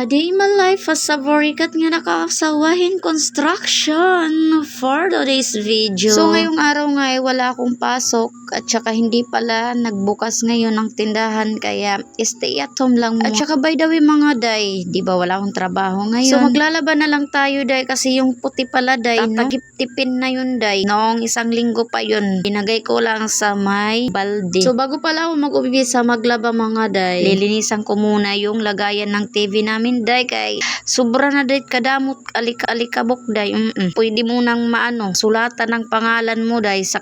A day in my life as a borikat nga nakakasawahin construction for today's video. So ngayong araw nga ay wala akong pasok at saka hindi pala nagbukas ngayon ng tindahan kaya stay at home lang mo. At saka by the way mga day, di ba wala akong trabaho ngayon. So maglalaban na lang tayo day kasi yung puti pala day, tatagip-tipin na yun day. Noong isang linggo pa yun, binagay ko lang sa may balde. So bago pala ako mag-umpisa maglaba mga day, lilinisan ko muna yung lagayan ng TV namin day kay sobra na day kadamot alikabok day. Pwede mo nang sulatan ng pangalan mo day sa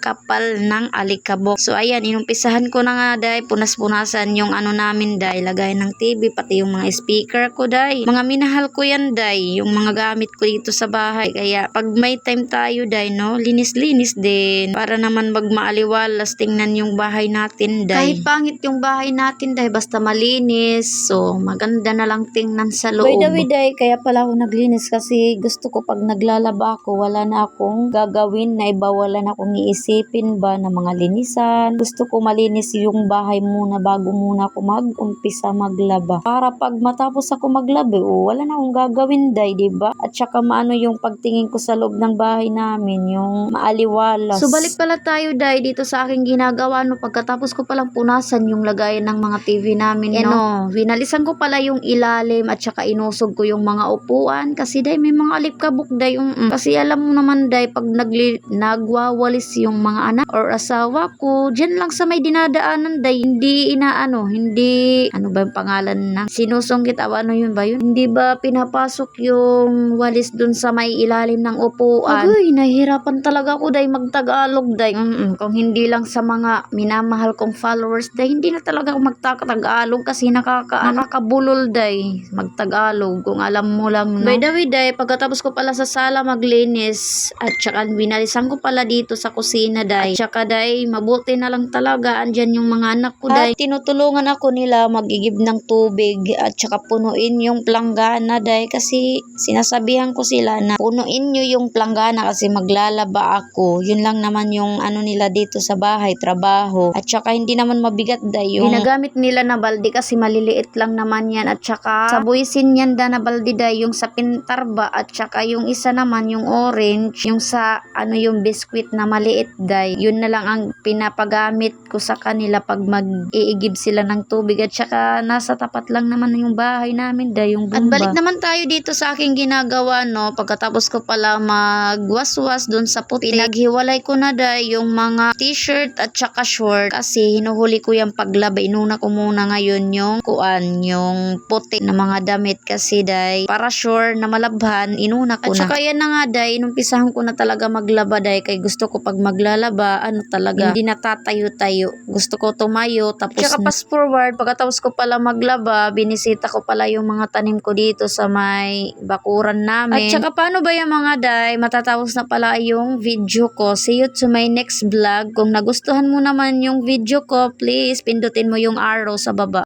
kapal ng alikabok. So ayan, inumpisahan ko na nga day, punas-punasan yung namin day, lagayan ng TV pati yung mga speaker ko day. Mga minahal ko yan day, yung mga gamit ko dito sa bahay. Kaya pag may time tayo day linis-linis din para naman magmaaliwalas tingnan yung bahay natin day. Kahit pangit yung bahay natin day, basta malinis, so maganda na lang tingnan sa loob. By the way day, kaya pala ako naglinis kasi gusto ko pag naglalaba ako, wala na akong gagawin na iba, wala na akong iisipin ba na mga linisan. Gusto ko malinis yung bahay muna bago muna ako mag-umpisa maglaba. Para pag matapos ako maglaba, wala na akong gagawin day, diba? At saka yung pagtingin ko sa loob ng bahay namin, yung maaliwalas. So balik pala tayo day dito sa aking ginagawa pagkatapos ko palang punasan yung lagayan ng mga TV namin winalisan ko pala yung ilalim at saka inusog ko yung mga upuan kasi day may mga alikabok day. Kasi alam mo naman day pag nagwawalis yung mga anak or asawa ko dyan lang sa may dinadaanan day, hindi hindi ba yung pangalan ng sinusungkit yun ba yun, hindi ba pinapasok yung walis dun sa may ilalim ng upuan. Agoy, nahihirapan talaga ako day magtagalog day. Kung hindi lang sa mga minamahal kong followers day, hindi na talaga ako magtagalog kasi nakakabulol day magtagalog kung alam mo lang By the way day, pagkatapos ko pala sa sala maglinis at saka binalisan ko pala dito sa kusina day, at saka day mabuti na lang talaga andyan yung mga anak ko day, tinutulungan ako nila magigib ng tubig at saka punuin yung planggana day kasi sinasabihan ko sila na punuin nyo yung planggana kasi maglalaba ako. Yun lang naman yung nila dito sa bahay, trabaho. At saka hindi naman mabigat day yung ginagamit nila na balde kasi maliliit lang naman yan. At saka sa buisin yan na balde day, yung sa pintar ba at saka yung isa naman yung orange, yung sa yung biskwit na maliit day. Yun na lang ang pinapagamit ko sa kanila pag mag-iigib sila ng tubig. At saka nasa tapat lang naman yung bahay namin day, yung bumba. At balik naman tayo dito sa aking ginagawa pagkatapos ko pala magwaswas dun sa puti, pinaghiwalay ko na day yung mga t-shirt at saka short kasi hinuhuli ko yung paglaba. Inuna ko muna ngayon yung puti na mga damit kasi day para sure na malabhan, inuna ko na. At saka yan na nga day, inumpisahan ko na talaga maglaba day kay gusto ko pag maglalaba talaga hindi natatayo-tayo, gusto ko tumayo. Tapos at saka fast forward, pagkatapos ko pala maglaba, binisita ko pala yung mga tanim ko dito sa may bakuran namin. At saka paano ba yung mga day, matatapos na pala yung video ko. See you to my next vlog. Kung nagustuhan mo naman yung video ko, please pindutin mo yung arrow sa baba.